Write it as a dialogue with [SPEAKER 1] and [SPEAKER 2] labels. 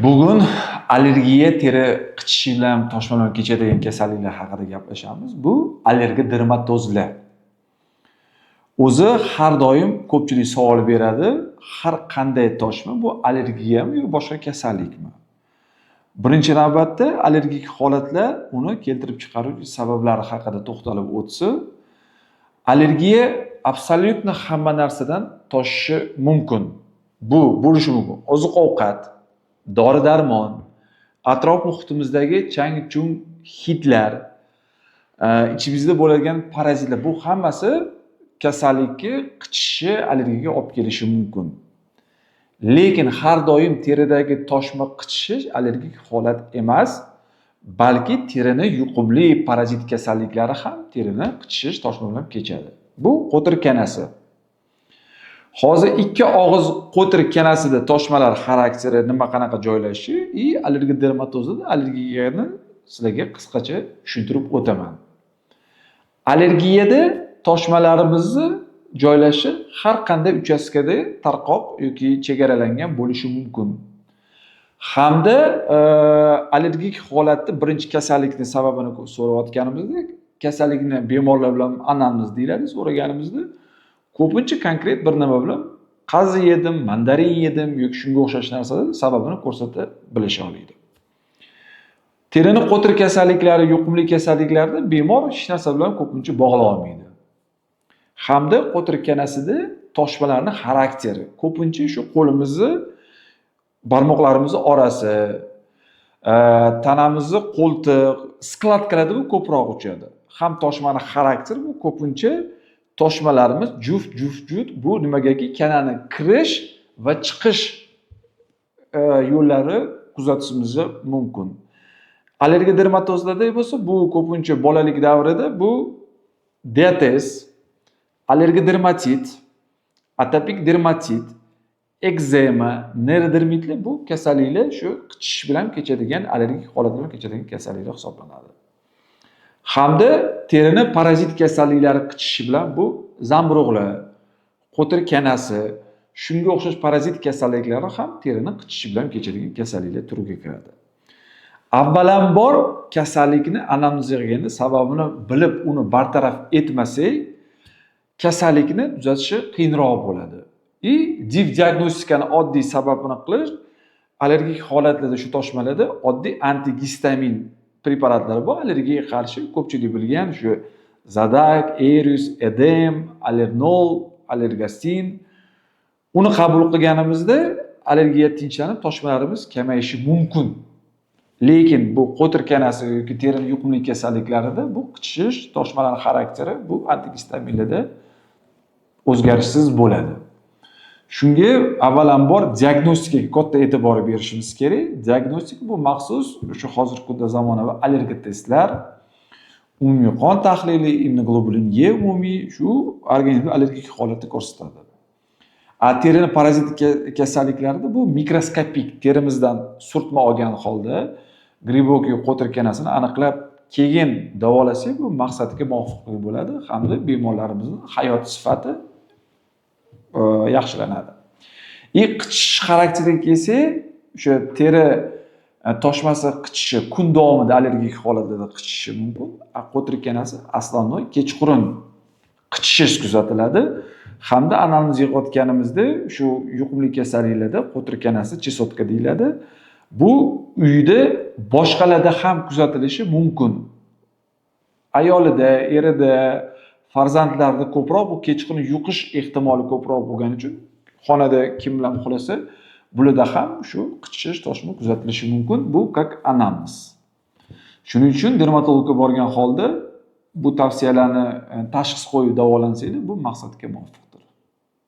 [SPEAKER 1] Bugun allergiya, teri qichishi bilan toshmalar kechadigan kasalliklar haqida gaplashamiz. Bu allergiya dermatozlar. O'zi har doim ko'pchilik savol beradi. Har qanday toshma bu allergiyami yo boshqa kasallikmi? Birinchi navbatda allergik holatlar uni keltirib chiqaruvchi sabablari haqida to'xtalib o'tsa, allergiya absolyutni hamma narsadan toshishi mumkin. Bu bo'lishi mumkin. Oziq-ovqat, dori-darmon, atrof muhitimizdagi chang-chung hidlar, ichimizda bo'ladigan parazitlar, bu hammasi kasallikka qichishi, allergiyaga olib kelishi mumkin. Lekin har doim teridagi toshma qichishi allergik holat emas, balki terini yuqumli parazit kasalliklari ham terini qichishi toshma bilan kechadi. Bu qo'tir kanasi. Hozir ikki og'iz qo'tir kanasida toshmalar xarakteri nima qanaqa joylashishi allergiya dermatozida allergiyani sizlarga qisqacha tushuntirib o'taman. Allergiyada toshmalarimizni joylashi har qanday uchastkada tarqoq yoki chegaralangan bo'lishi mumkin. Hamda allergik holatda birinchi kasallikning sababini so'rayotganimizda, kasallikni bemorlar bilan anamnez deyiladi, so'raganimizda ko'pincha konkret bir nima bilan qazi yedim, mandarin yedim yoki shunga o'xshash narsalar sababini ko'rsata bilisha oladi. Terini qo'tir kasalliklari, yuqumli kasalliklarda bemor hech narsa bilan ko'pincha bog'la olmaydi. Hamda qo'tir kanasida toshmalarning xarakteri ko'pincha shu qo'limizni barmoqlarimizni orasi, tanamizni qo'ltiq, skladkalarda bu ko'proq uchadi. Ham toshmaning xarakteri bu ko'pincha toshmalarimiz juft bu nimagaki kanani kirish va chiqish yo'llari kuzatishimiz mumkin. Allergiya dermatozlarda bo'lsa bu ko'pincha bolalik davrida bu diates, allergiya dermatit, atopik dermatit, ekzema, neurodermitlar bu kasalliklar shu qichish bilan kechadigan allergik holatlar bilan kechadigan kasalliklar hisoblanadi. Hamda terini parazit kasalliklari qichishi bilan bu zamburug'lar, qo'tir kanasi, shunga o'xshash parazit kasalliklari ham terini qichishi bilan kechadigan kasalliklar turiga kiradi. Avvalambor kasallikni anamnez qilganda sababini bilib uni bartaraf etmasak, kasallikni tuzatishi qiyinroq bo'ladi. Diagnostikani oddiy sababini qilish allergik holatlarda shu toshmalarda oddiy antigistamin preparatlari bor, allergiyaga qarshi ko'pchilik bilgan shu Zadak, Erius, Edem, Alernol, Allergastin. Uni qabul qilganimizda allergiya tinchlanib toshmalarimiz kamayishi mumkin. Lekin bu qo'tir kanasi yoki terini yuqumli kasalliklarida bu qichish toshmalarning xarakteri bu antigistaminlarda o'zgarishsiz bo'ladi. Shunga avvalambor diagnostikaga katta e'tibor berishimiz kerak. Diagnostika bu maxsus shu hozirgi kunda zamonaviy allergiya testlar, umumiy qon tahlili, immunoglobulin E umumiy shu organizmda allergik holatni ko'rsatadi. Terini parazit kasalliklarida bu mikroskopik terimizdan surtma olgan holda gribok yoki qo'tir kanasini aniqlab keyin davolasak bu maqsadga muvofiq bo'ladi hamda bemorlarimizning hayot sifati yaxshilanadi. Qichish xarakteriga kelsak, o'sha teri toshmasi qichishi kun davomida allergik holatlarda qichishi mumkin. Qo'tir kanasi aslonoy kechqurun qichishish kuzatiladi. Hamda anamnez yig'ayotganimizda shu yuqumli kasalliklarda qo'tir kanasi chesotka deyiladi. Bu uyda boshqalarda ham kuzatilishi mumkin. Ayolida, erida, farzandlarda ko'proq bu kechqurun yuqish ehtimoli ko'proq bo'lgani uchun xonada kim bilan uxlasa, bularda ham shu qichish toshma kuzatilishi mumkin. Bu как anamnez. Shuning uchun dermatologga borgan holda bu tavsiyalarni tashxis qo'yib davolansanglar, bu maqsadga muvofiq.